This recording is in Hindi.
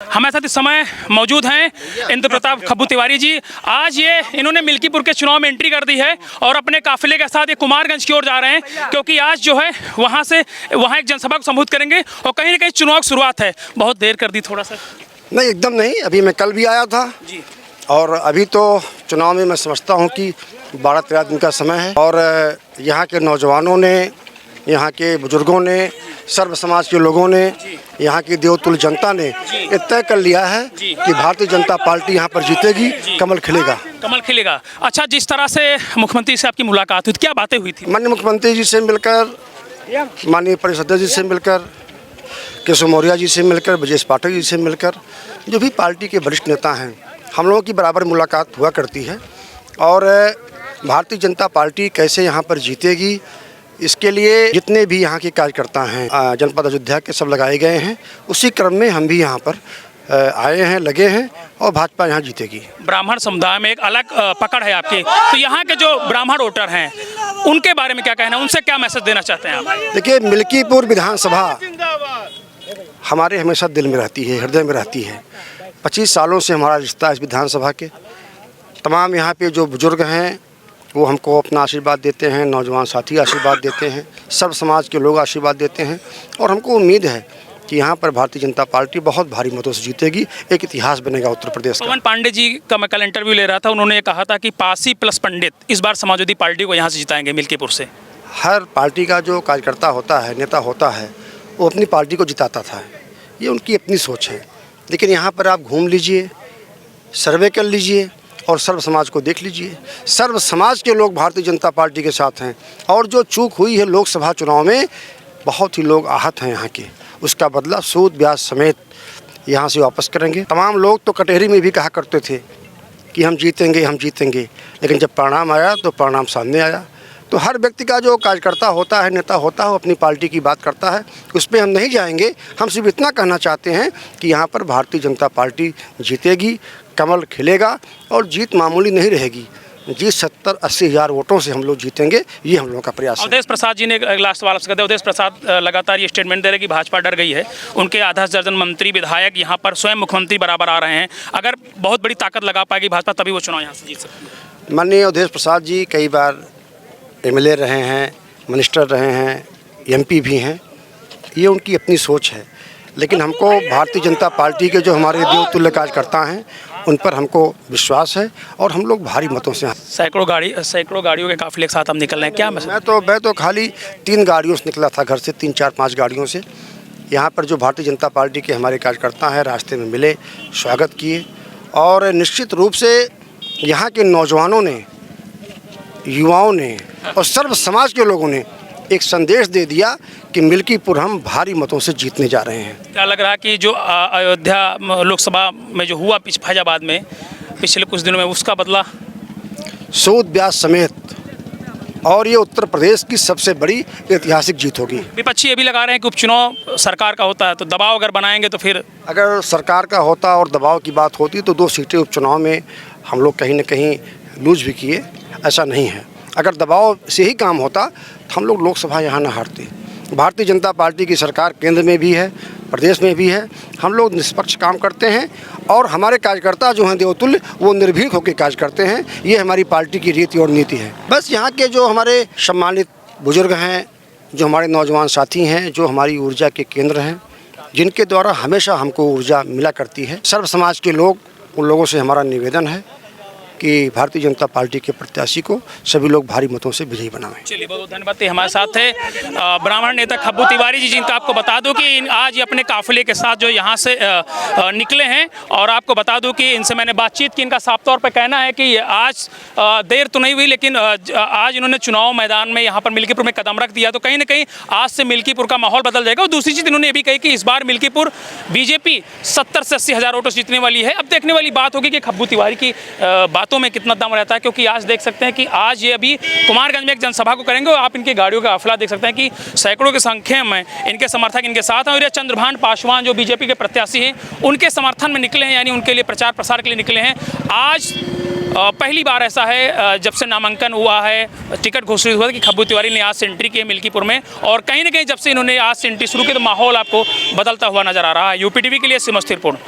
हमारे साथ इस समय मौजूद हैं इंद्र प्रताप खब्बू तिवारी जी। आज ये इन्होंने मिल्कीपुर के चुनाव में एंट्री कर दी है और अपने काफिले के साथ ये कुमारगंज की ओर जा रहे हैं, क्योंकि आज जो है वहाँ एक जनसभा को संबोधित करेंगे और कहीं ना कहीं चुनाव की शुरुआत है। बहुत देर कर दी थोड़ा सा। नहीं, एकदम नहीं। अभी मैं कल भी आया था जी, और अभी तो चुनाव में मैं समझता हूँ कि 12-13 दिन का समय है और यहाँ के नौजवानों ने, यहाँ के बुजुर्गों ने, सर्व समाज के लोगों ने, यहाँ की देवतुल्य जनता ने ये तय कर लिया है कि भारतीय जनता पार्टी यहाँ पर जीतेगी, कमल खिलेगा। कमल खिलेगा। अच्छा, जिस तरह से मुख्यमंत्री से आपकी मुलाकात हुई, क्या बातें हुई थी? माननीय मुख्यमंत्री जी से मिलकर, माननीय परिषद जी से मिलकर, केशव मौर्य जी से मिलकर, ब्रजेश पाठक जी से मिलकर, जो भी पार्टी के वरिष्ठ नेता हैं, हम लोगों की बराबर मुलाकात हुआ करती है। और भारतीय जनता पार्टी कैसे यहाँ पर जीतेगी, इसके लिए जितने भी यहाँ के कार्यकर्ता हैं जनपद अयोध्या के सब लगाए गए हैं। उसी क्रम में हम भी यहाँ पर आए हैं, लगे हैं और भाजपा यहाँ जीतेगी। ब्राह्मण समुदाय में एक अलग पकड़ है आपकी, तो यहाँ के जो ब्राह्मण वोटर हैं उनके बारे में क्या कहना है, उनसे क्या मैसेज देना चाहते हैं आप? देखिए, मिल्कीपुर विधानसभा हमारे हमेशा दिल में रहती है, हृदय में रहती है। 25 सालों से हमारा रिश्ता है इस विधानसभा के। तमाम यहाँ पे जो बुजुर्ग हैं वो हमको अपना आशीर्वाद देते हैं, नौजवान साथी आशीर्वाद देते हैं, सब समाज के लोग आशीर्वाद देते हैं और हमको उम्मीद है कि यहाँ पर भारतीय जनता पार्टी बहुत भारी मतों से जीतेगी। एक इतिहास बनेगा उत्तर प्रदेश का। पवन पांडे जी का मैं कल इंटरव्यू ले रहा था, उन्होंने ये कहा था कि पासी प्लस पंडित इस बार समाजवादी पार्टी को यहाँ से जिताएंगे मिल्कीपुर से। हर पार्टी का जो कार्यकर्ता होता है, नेता होता है, वो अपनी पार्टी को जिताता था, ये उनकी अपनी सोच है। लेकिन यहाँ पर आप घूम लीजिए, सर्वे कर लीजिए और सर्व समाज को देख लीजिए। सर्व समाज के लोग भारतीय जनता पार्टी के साथ हैं और जो चूक हुई है लोकसभा चुनाव में, बहुत ही लोग आहत हैं यहाँ के, उसका बदला सूद ब्याज समेत यहाँ से वापस करेंगे। तमाम लोग तो कटहरी में भी कहा करते थे कि हम जीतेंगे, हम जीतेंगे, लेकिन जब परिणाम आया तो परिणाम सामने आया। तो हर व्यक्ति का जो कार्यकर्ता होता है, नेता होता है, वो अपनी पार्टी की बात करता है, उस पर हम नहीं जाएंगे। हम सिर्फ इतना कहना चाहते हैं कि यहाँ पर भारतीय जनता पार्टी जीतेगी, कमल खिलेगा और जीत मामूली नहीं रहेगी। जीत 70-80 हज़ार वोटों से हम लोग जीतेंगे, ये हम लोगों का प्रयास है। अवधेश प्रसाद जी ने लास्ट सवाल आपसे कहते हैं, अवधेश प्रसाद लगातार ये स्टेटमेंट दे रहे हैं कि भाजपा डर गई है, उनके आधा दर्जन मंत्री विधायक यहाँ पर स्वयं मुख्यमंत्री बराबर आ रहे हैं, अगर बहुत बड़ी ताकत लगा पाएगी भाजपा तभी वो चुनाव यहाँ से जीत सकती है। माननीय अवधेश प्रसाद जी कई बार MLA रहे हैं, मिनिस्टर रहे हैं, MP भी हैं, ये उनकी अपनी सोच है। लेकिन हमको भारतीय जनता पार्टी के जो हमारे देवतुल्य कार्यकर्ता हैं उन पर हमको विश्वास है और हम लोग भारी मतों से। सैकड़ों गाड़ियों के काफिले के साथ हम निकल रहे हैं, क्या मैं तो खाली 3 गाड़ियों से निकला था, घर से 3-4-5 गाड़ियों से। यहाँ पर जो भारतीय जनता पार्टी के हमारे कार्यकर्ता हैं रास्ते में मिले, स्वागत किए और निश्चित रूप से यहाँ के नौजवानों ने, युवाओं ने और सर्व समाज के लोगों ने एक संदेश दे दिया कि मिल्कीपुर हम भारी मतों से जीतने जा रहे हैं। क्या लग रहा है कि जो अयोध्या लोकसभा में जो हुआ फैजाबाद में पिछले कुछ दिनों में, उसका बदला सूद ब्याज समेत, और ये उत्तर प्रदेश की सबसे बड़ी ऐतिहासिक जीत होगी। विपक्षी ये भी लगा रहे हैं कि उपचुनाव सरकार का होता है तो दबाव अगर बनाएंगे तो फिर, अगर सरकार का होता और दबाव की बात होती तो 2 सीटें उपचुनाव में हम लोग कहीं न कहीं लूज भी किए, ऐसा नहीं है। अगर दबाव से ही काम होता तो हम लोग लोकसभा यहाँ न हारते। भारतीय जनता पार्टी की सरकार केंद्र में भी है, प्रदेश में भी है। हम लोग निष्पक्ष काम करते हैं और हमारे कार्यकर्ता जो हैं देवतुल्य, वो निर्भीक होकर कार्य करते हैं। ये हमारी पार्टी की रीति और नीति है। बस यहाँ के जो हमारे सम्मानित बुजुर्ग हैं, जो हमारे नौजवान साथी हैं, जो हमारी ऊर्जा के केंद्र हैं, जिनके द्वारा हमेशा हमको ऊर्जा मिला करती है, सर्व समाज के लोग, उन लोगों से हमारा निवेदन है कि भारतीय जनता पार्टी के प्रत्याशी को सभी लोग भारी मतों से विजयी बनाएं। चलिए, बहुत धन्यवाद। हमारे साथ है ब्राह्मण नेता खब्बू तिवारी जी, जिनका आपको बता दूं कि आज ये अपने काफिले के साथ जो यहाँ से निकले हैं और आपको बता दूं कि इनसे मैंने बातचीत की। इनका साफ तौर पर कहना है कि आज देर तो नहीं हुई, लेकिन आज इन्होंने चुनाव मैदान में यहाँ पर मिल्कीपुर में कदम रख दिया, तो कहीं ना कहीं आज से मिल्कीपुर का माहौल बदल जाएगा। और दूसरी चीज़ इन्होंने ये भी कही कि इस बार मिल्कीपुर बीजेपी 70 से 80 हज़ार वोटों से जीतने वाली है। अब देखने वाली बात होगी कि खब्बू तिवारी की बातों में कितना दम रहता है, क्योंकि आज देख सकते हैं कि आज ये अभी कुमारगंज में एक जनसभा को करेंगे और आप इनकी गाड़ियों का काफिला देख सकते हैं कि सैकड़ों की संख्या में इनके समर्थक इनके साथ हैं। और ये चंद्रभान पासवान जो बीजेपी के प्रत्याशी हैं, उनके समर्थन में निकले हैं, यानी उनके लिए प्रचार प्रसार के लिए निकले हैं। आज पहली बार ऐसा है जब से नामांकन हुआ है, टिकट घोषित हुआ कि खब्बू तिवारी ने आज से एंट्री की है मिल्कीपुर में, और कहीं ना कहीं जब से इन्होंने आज से एंट्री शुरू की तो माहौल आपको बदलता हुआ नजर आ रहा है। यूपी टीवी के लिए सिमस्तीपुर।